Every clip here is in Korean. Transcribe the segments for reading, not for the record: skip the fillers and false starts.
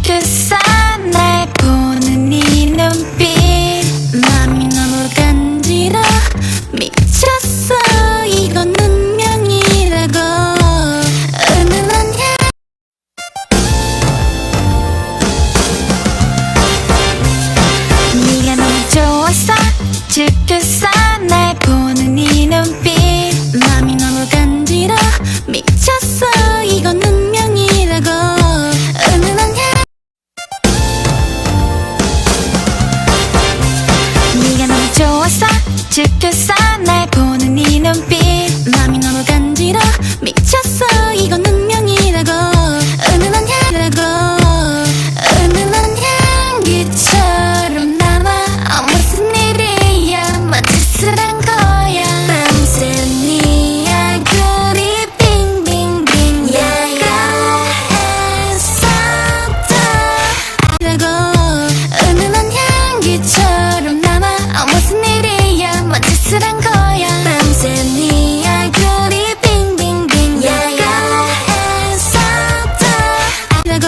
지켰어 날 보는 이 눈빛 맘이 너무 간지러 미쳤어 이건 운명이라고 은은한 향 네가 너무 좋았어 지켰어 날 보는 이 눈빛 맘이 너무 간지러 미쳤어 이건 운명이라고 은은한 향 네가 너무 좋았어 지켰어 날 보는 이 눈빛 맘이 너무 간지러 미쳤어 이건 운명이라고 은은한 향이라고 은은한 향기처럼 남아 무슨 일이야 뭔 짓을 한 거야 밤새 네 얼굴이 빙빙빙 야야했었다 라고 은은한 향기처럼 남아 무슨 일이야 뭔 짓을 한 거야 밤새 네 얼굴이 빙빙빙 야야했었다 라고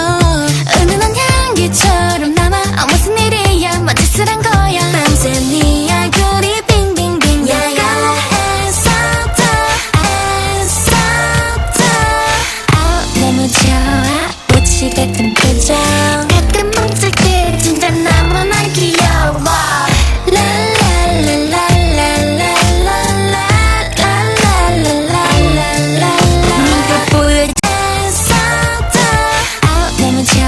은은한 향기처럼 남아 무슨 일이야 뭔 짓을 한 거야 밤새 네 얼굴이 빙빙빙 야야했었다 했었다 너무 좋아 꽃이 같은 표정 가끔 뭉칠게 진짜 너무나 귀여워 네가 보여줬었다 너무 좋아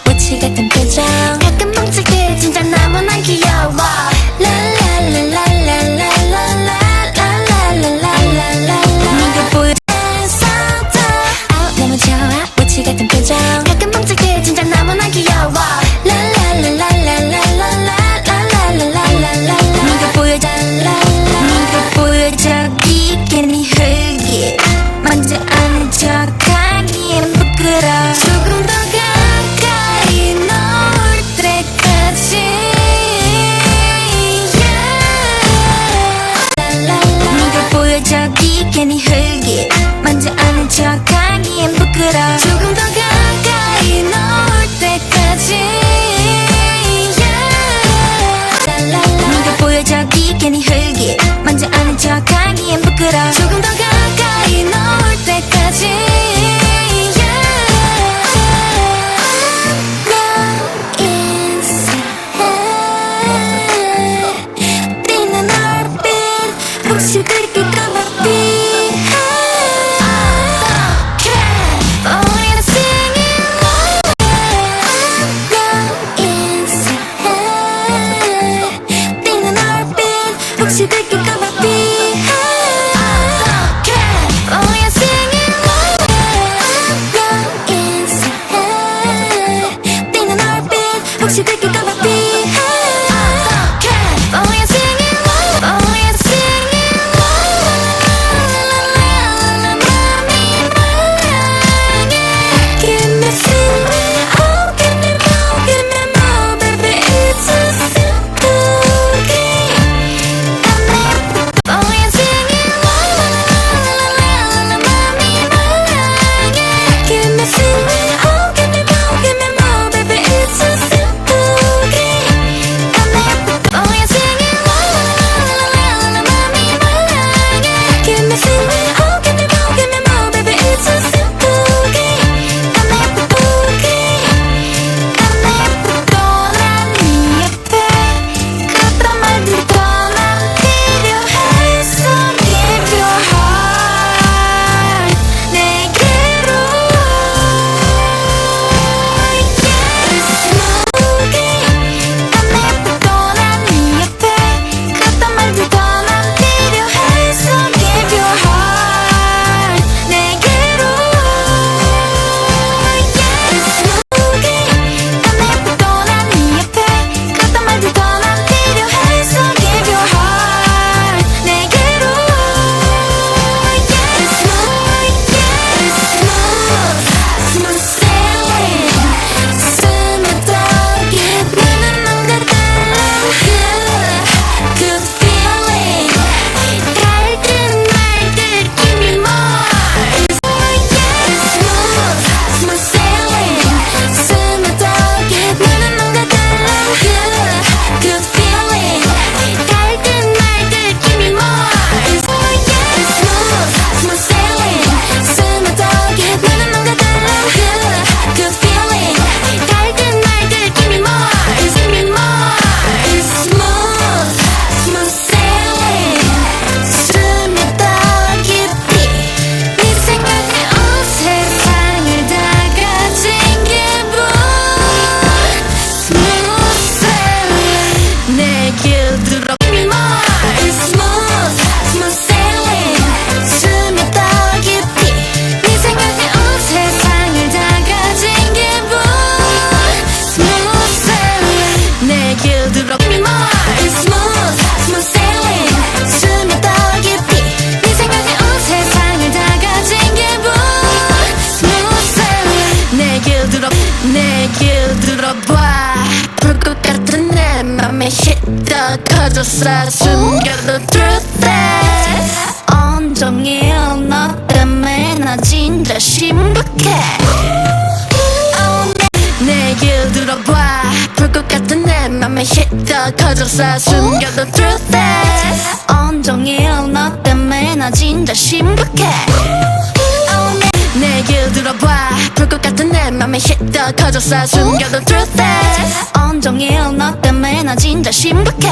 꽃이 같은 표정 가끔 뭉칠게 진짜 너무나 귀여워 네가 보여줬었다 너무 좋아 꽃이 같은 표정 가끔 뭉칠게 진짜 너무나 귀여워 네가 보여줘 네가 보여줘 깊게 네 흙이 먼저 아는 척하기엔 부끄러워 조금 더 가까이 놓을 때까지 네가 보여줘 깊게 네 흙이 먼저 아는 척하기엔 부끄러워 조금 더 가까이 놓을 때까지 네가 보여줘 깊게 네 흙이 먼저 아는 척하기엔 부끄러워 조금 더 가까이 놓을 때까지 너 인생 뛰는 얼빛 혹시 들킬까봐 우리는 singing 너 인생 뛰는 얼빛 혹시 들킬까봐 우리는 singing 너 인생 뛰는 얼빛 혹시 들킬까봐 우리는 singing 우리는 singing Give me singing, oh give me more baby it's a simple game 난 커져서 숨겨도 truth is 온종일 너 때문에 나 진짜 심각해. 내 얘기를 들어봐. 불꽃 같은 내 맘에 휘떡 커져서 숨겨도 truth is 온종일 너 때문에 나 진짜 심각해. 내 얘기를 들어봐. 불꽃 같은 내 맘에 휘떡 커져서 숨겨도 truth is 온종일 너 때문에 나 진짜 심각해.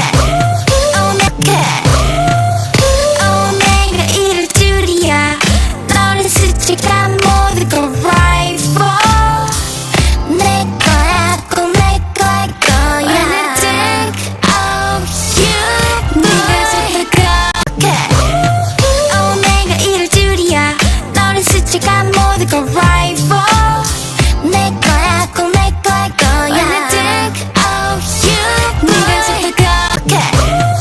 내가 이럴 줄이야. 너를 스치가 모두 걸 right for 내 거야 꼭 내 거야 거야. When I think of you 네가 좋다고 내가 이럴 줄이야. 너를 스치가 모두 걸 right for 내 거야 꼭 내 거야 거야. When I think of you 네가 좋다고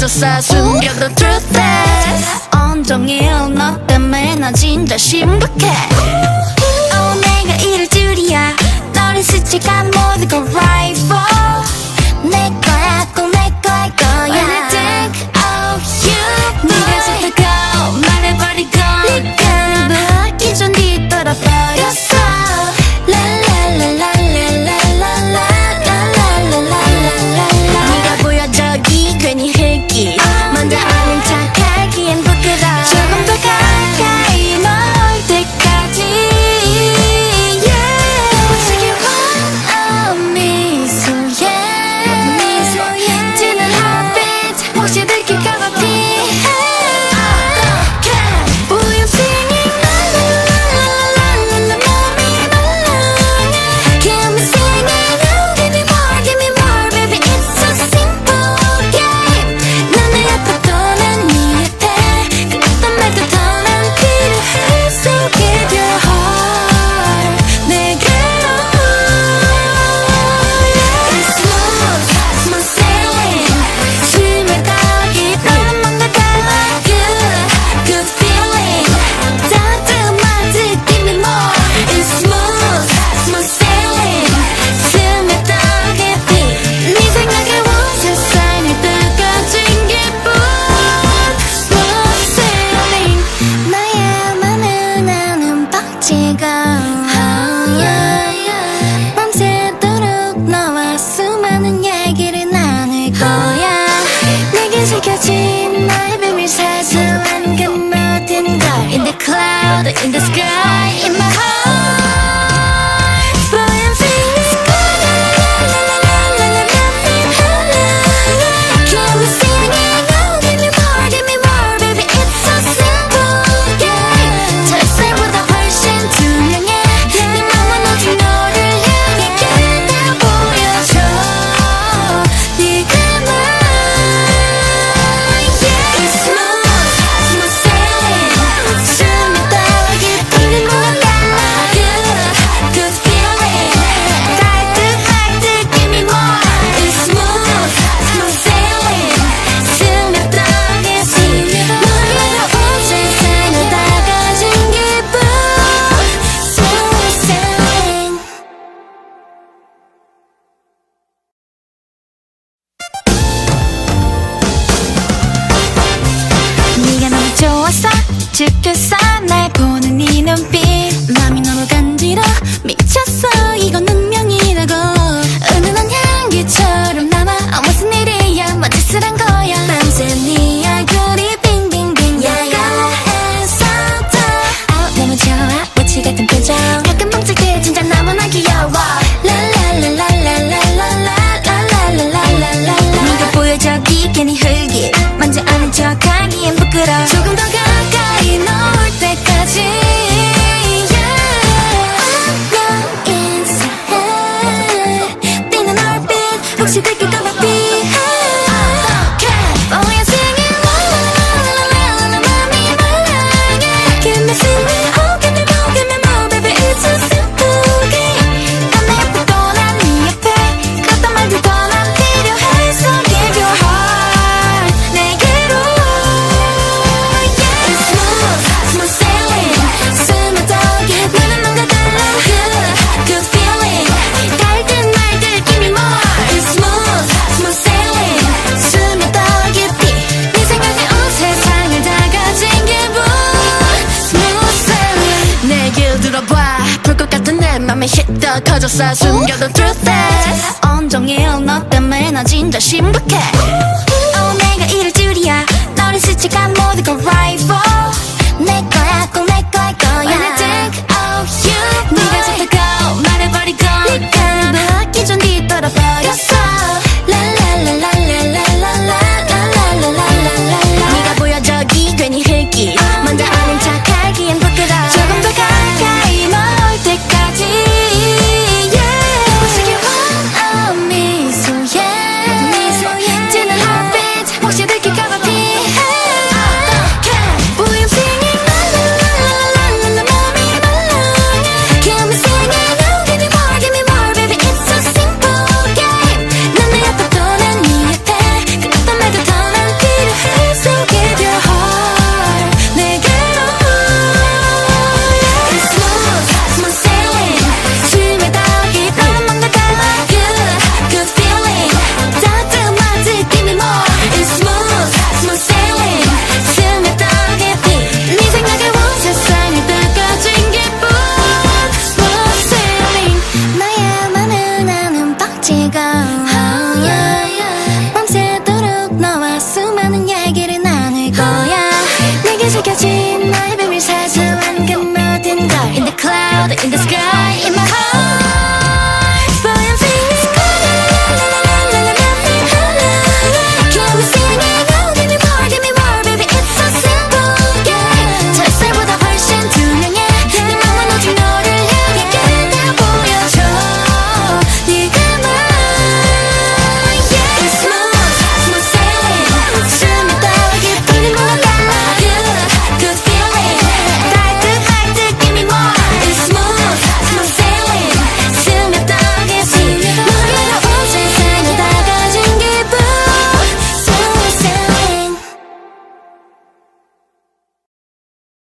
커졌어 숨겨둔 truth is 온종일 너 때문에 나 진짜 심각해 내가 이럴 줄이야 너를 스치가 모든 걸 right for 내 거야 꼭 내 거야 When I think of you 네가 잡다고 말해버리고 네가 기존 뒤돌아버렸어 네가 보여저기 괜히 흙기 먼저 아는 척하기엔 부끄러워 조금 더 가까이 널 때까지 멋지게 미소에 지는 heartbeat 혹시 들킬까봐 피해 Boy I'm singing la la la la la la 몸이 말랑해 Keep me singing oh give me more baby it's so simple game 난 내 앞에 떠난 네 옆에 그 어떤 말도 더난 필요해 So give your heart 내게로 It's smooth smooth sailing 스며들기 너는 뭔가 달라 Good good feeling 따뜻한 give me more It's smooth smooth sailing 스며들기 네 생각에 온 세상을 뜨거진 기분 Smooth sailing 나의 맘은 나는 빡치고 밤새도록 너와 수많은 얘기를 나눌 거야 내게 새겨진 나의 비밀 사소한 그 모든 걸 In the cloud, in the sky, in my heart Boy I'm singing Can we sing it? Oh give me more baby it's so simple yeah 절세보다 훨씬 투명해 네 맘은 오직 너를 향해 그대로 보여줘 네가 말 yeah It's smooth smooth sailing 스며들기 feeling 몰라 Good good feeling 따뜻 give me more It's smooth smooth sailing 스며들기 너에게로 온 세상을 다 가진 기분 Smooth sailing 네가 너무 좋았어 죽겠어 날 보는 네 눈빛 맘이 너무 간지러 미쳤어 이건 운명이라고 은은한 향기처럼 남아 무슨 일이야 뭔 짓을 한 거야 밤새 네 얼굴이 빙빙빙 야야했었다 너무 좋아 모치 같은 표정 가끔 멈출 때 진짜 너무나 귀여워 네가 보여저기 괜히 흙이 먼저 아는 척하기엔 부끄러워 조금 더 가까이 넣을 때까지 I'm inside 뛰는 얼빛 혹시 들킬까봐 피해 Boy I'm singing 맘이 말랑해 Give me singing oh give me more baby it's so simple game 난 내 옆에 또난 네 옆에 그 어떤 말도 더난 필요해 So give your heart 내게로 yeah It's smooth smooth sailing 스며들기 너는 뭔가 달라 Good good feeling 달든 말든 give me more It's smooth smooth sailing 스며들기 네 생각에 온 세상을 다 가진 기분 Smooth sailing 내길 들어봐 불꽃 같은 내 맘에 hit 더 커졌어 숨겨둔 truth is 온종일 너 때문에 나 진짜 심각해 내가 이럴 줄이야 너를 스치가 모든 걸 right